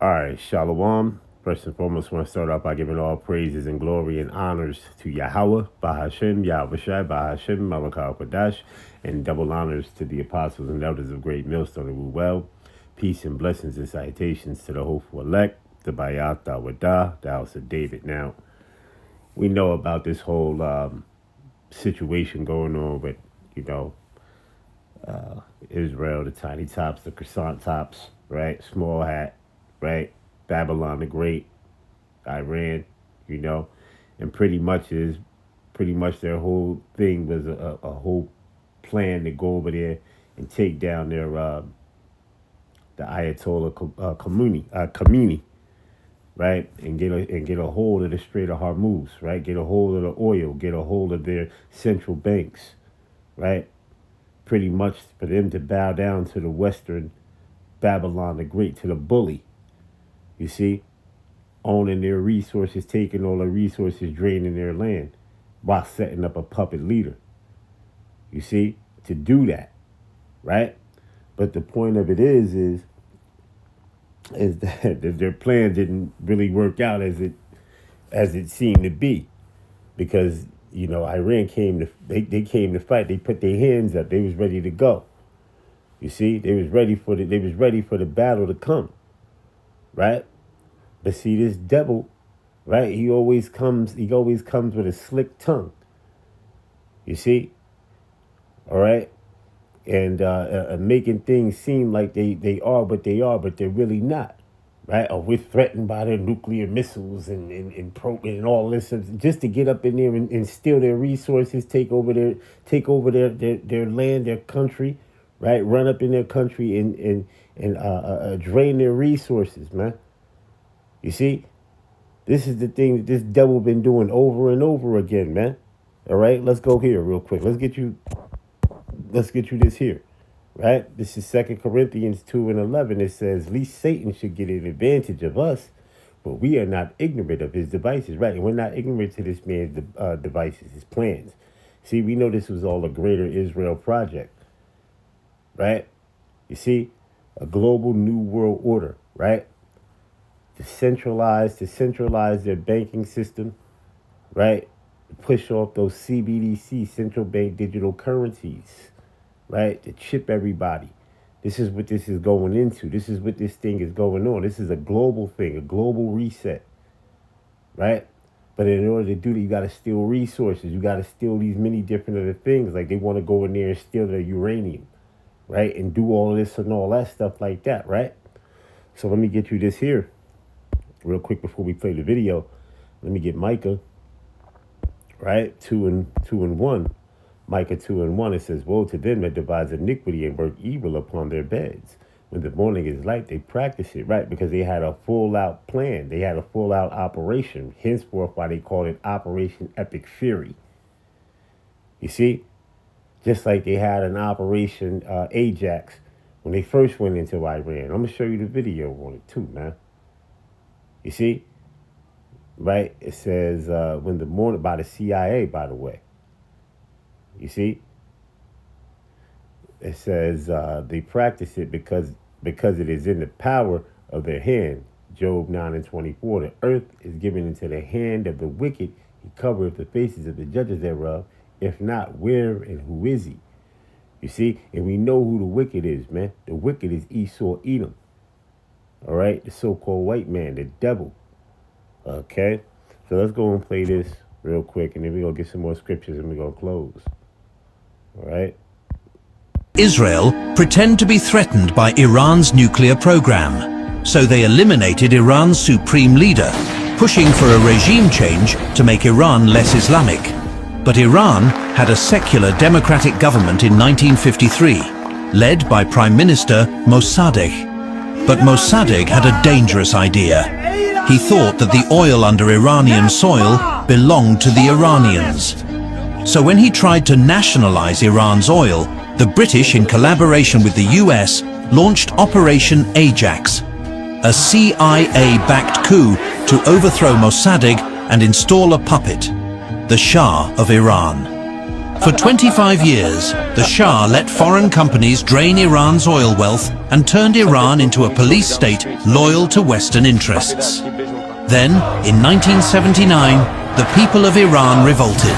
All right, Shalom. First and foremost, I want to start off by giving all praises and glory and honors to Yahweh, Bahashem, Yahweh Bahashem, Malakal Kodash, and double honors to the apostles and elders of Great Millstone and Ruel. Peace and blessings and salutations to the hopeful elect, the Bayat, the Wadah, the house of David. Now, we know about this whole situation going on with, you know, Israel, the tiny tops, the croissant tops, right? Small hat, right? Babylon the Great, Iran, you know, and pretty much their whole thing was a whole plan to go over there and take down their the Ayatollah Khomeini, right, and get a hold of the Strait of Hormuz, right, get a hold of the oil, get a hold of their central banks, right, pretty much for them to bow down to the Western Babylon the Great, to the bully, you see, owning their resources, taking all the resources, draining their land while setting up a puppet leader, you see, to do that, right? But the point of it is that their plan didn't really work out as it seemed to be, because you know Iran they came to fight. They put their hands up. They was ready to go. You see, they was ready for the battle to come, right? But see, this devil, right? He always comes with a slick tongue. You see, all right, and making things seem like they are what they are, but they're really not, right? Or we're threatened by their nuclear missiles and all this, just to get up in there and steal their resources, take over their land, their country, right? Run up in their country and drain their resources, man. You see, this is the thing that this devil been doing over and over again, man. All right, let's go here real quick. Let's get you this here, right? This is 2 Corinthians 2:11. It says, least Satan should get an advantage of us, but we are not ignorant of his devices, right? And we're not ignorant to this man's devices, his plans. See, we know this was all a greater Israel project, right? You see, a global new world order, right? To centralize their banking system, right? Push off those CBDC, central bank digital currencies, right? To chip everybody. This is what this is going into. This is what this thing is going on. This is a global thing, a global reset, right? But in order to do that, you got to steal resources. You got to steal these many different other things. Like they want to go in there and steal the uranium, right? And do all this and all that stuff like that, right? So let me get you this here real quick before we play the video. Let me get Micah, right? 2:1. Micah 2:1. It says, woe to them that devise iniquity and work evil upon their beds. When the morning is light, they practice it, right? Because they had a full out plan. They had a full out operation. Henceforth, why they call it Operation Epic Fury. You see? Just like they had an Operation Ajax when they first went into Iran. I'm going to show you the video on it too, man. You see? Right? It says, when the morning, by the CIA, by the way. You see? It says they practice it because it is in the power of their hand. Job 9:24. The earth is given into the hand of the wicked. He covereth the faces of the judges thereof. If not, where and who is he? You see? And we know who the wicked is, man. The wicked is Esau Edom. All right? The so-called white man, the devil. Okay? So let's go and play this real quick, and then we're going to get some more scriptures, and we're going to close. All right? Israel pretend to be threatened by Iran's nuclear program, so they eliminated Iran's supreme leader, pushing for a regime change to make Iran less Islamic. But Iran had a secular democratic government in 1953, led by Prime Minister Mossadegh. But Mossadegh had a dangerous idea. He thought that the oil under Iranian soil belonged to the Iranians. So when he tried to nationalize Iran's oil, the British, in collaboration with the US, launched Operation Ajax, a CIA-backed coup to overthrow Mossadegh and install a puppet, the Shah of Iran. For 25 years, the Shah let foreign companies drain Iran's oil wealth and turned Iran into a police state loyal to Western interests. Then, in 1979, the people of Iran revolted.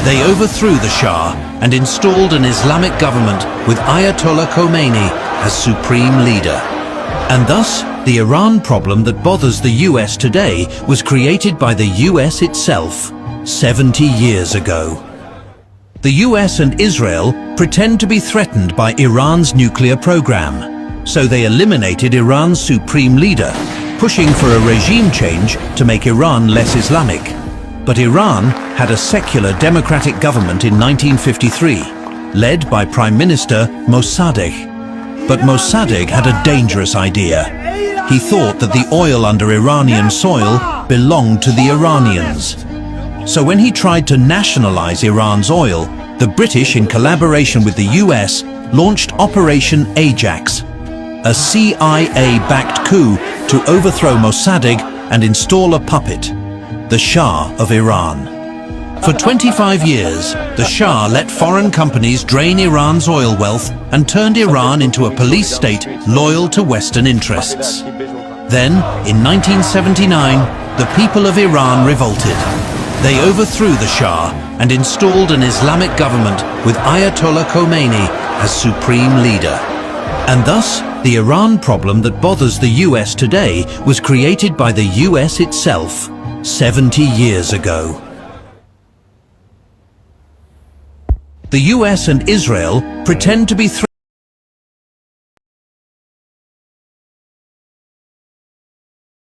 They overthrew the Shah and installed an Islamic government with Ayatollah Khomeini as supreme leader. And thus, the Iran problem that bothers the US today was created by the US itself 70 years ago. The US and Israel pretend to be threatened by Iran's nuclear program, so they eliminated Iran's supreme leader, pushing for a regime change to make Iran less Islamic. But Iran had a secular democratic government in 1953, led by Prime Minister Mossadegh. But Mossadegh had a dangerous idea. He thought that the oil under Iranian soil belonged to the Iranians. So when he tried to nationalize Iran's oil, the British, in collaboration with the US, launched Operation Ajax, a CIA-backed coup to overthrow Mossadegh and install a puppet, the Shah of Iran. For 25 years, the Shah let foreign companies drain Iran's oil wealth and turned Iran into a police state loyal to Western interests. Then, in 1979, the people of Iran revolted. They overthrew the Shah and installed an Islamic government with Ayatollah Khomeini as supreme leader. And thus, the Iran problem that bothers the US today was created by the US itself 70 years ago. The US and Israel pretend to be so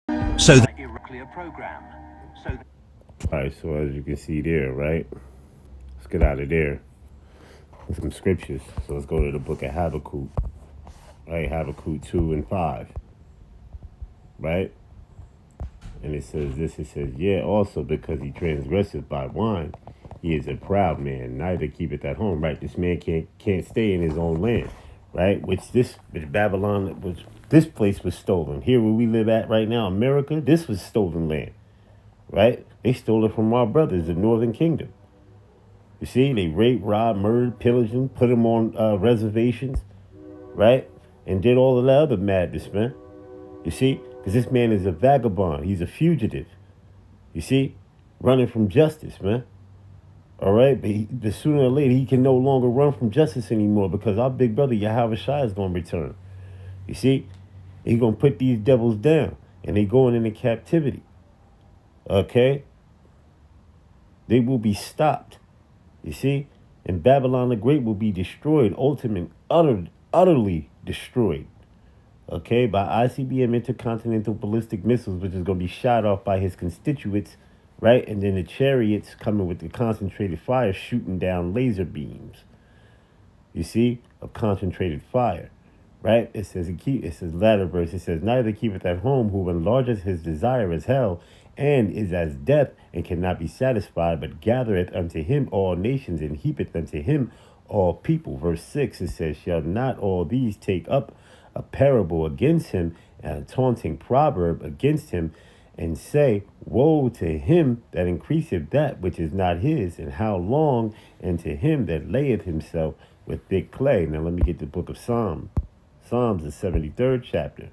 the nuclear program. All right, so as you can see there, right? Let's get out of there with some scriptures. So let's go to the book of Habakkuk, right? Habakkuk 2 and 5, right? And it says this, it says, yeah, also because he transgresseth by wine, he is a proud man, neither keepeth at home, right? This man can't stay in his own land, right? Which Babylon, this place was stolen. Here where we live at right now, America, this was stolen land, right? They stole it from our brothers, the Northern Kingdom. You see, they raped, robbed, murdered, pillaged them, put them on reservations, right? And did all of the other madness, man. You see, because this man is a vagabond. He's a fugitive. You see, running from justice, man. All right, but sooner or later, he can no longer run from justice anymore because our big brother, Yahweh Shai, is going to return. You see, he's going to put these devils down, and they going into captivity. Okay? They will be stopped. You see? And Babylon the Great will be destroyed, ultimately, utterly destroyed. Okay? By ICBM intercontinental ballistic missiles, which is going to be shot off by his constituents, right? And then the chariots coming with the concentrated fire shooting down laser beams. You see? Of concentrated fire. Right? It says latter verse, it says, neither keepeth at home who enlargeth his desire as hell, and is as death, and cannot be satisfied, but gathereth unto him all nations, and heapeth unto him all people. Verse 6, it says, shall not all these take up a parable against him, and a taunting proverb against him, and say, woe to him that increaseth that which is not his, and how long, and to him that layeth himself with thick clay. Now let me get the book of Psalms, the 73rd chapter,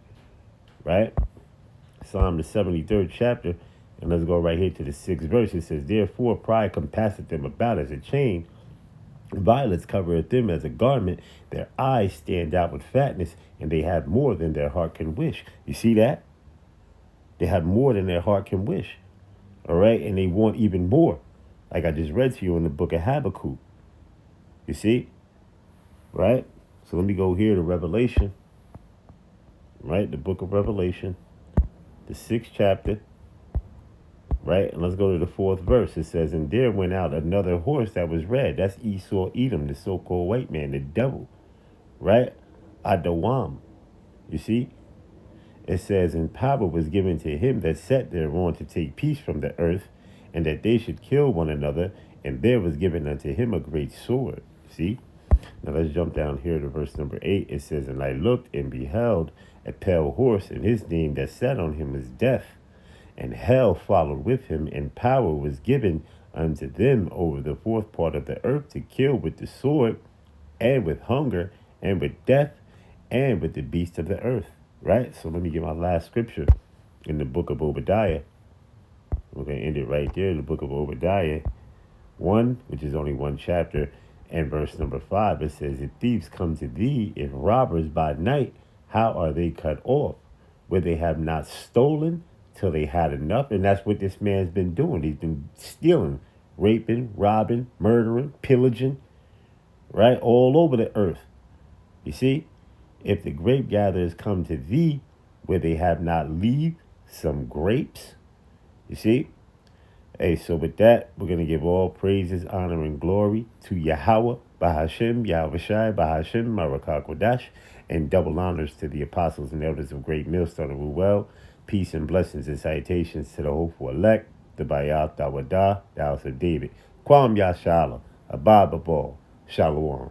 right? Psalm, the 73rd chapter, and let's go right here to the 6th verse. It says, therefore pride compasseth them about as a chain, violence covereth them as a garment. Their eyes stand out with fatness, and they have more than their heart can wish. You see that? They have more than their heart can wish. All right? And they want even more. Like I just read to you in the book of Habakkuk. You see? Right? So let me go here to Revelation. Right? The book of Revelation. The 6th chapter. Right? And let's go to the 4th verse. It says, and there went out another horse that was red. That's Esau Edom, the so-called white man, the devil. Right? Adawam. You see? It says, and power was given to him that sat thereon to take peace from the earth, and that they should kill one another, and there was given unto him a great sword. See? Now let's jump down here to verse number 8. It says, and I looked and beheld a pale horse, and his name that sat on him was Death, and hell followed with him, and power was given unto them over the fourth part of the earth to kill with the sword, and with hunger, and with death, and with the beasts of the earth. Right? So let me get my last scripture in the book of Obadiah. We're going to end it right there in the book of Obadiah 1, which is only one chapter, and verse number 5. It says, if thieves come to thee, if robbers by night, how are they cut off? Where they have not stolen till they had enough. And that's what this man's been doing. He's been stealing, raping, robbing, murdering, pillaging, right? All over the earth. You see? If the grape gatherers come to thee, where they have not leave some grapes. You see? Hey, so with that, we're going to give all praises, honor, and glory to Yahweh, Bahashem, Yahweh Shai, Bahashem, Marakah Kodash, and double honors to the apostles and elders of Great Millstone of Ruel. Peace and blessings and salutations to the hopeful elect, the Bayat Dawadah, the house of David. Kwam Yashala, Abba Babal, Shalom.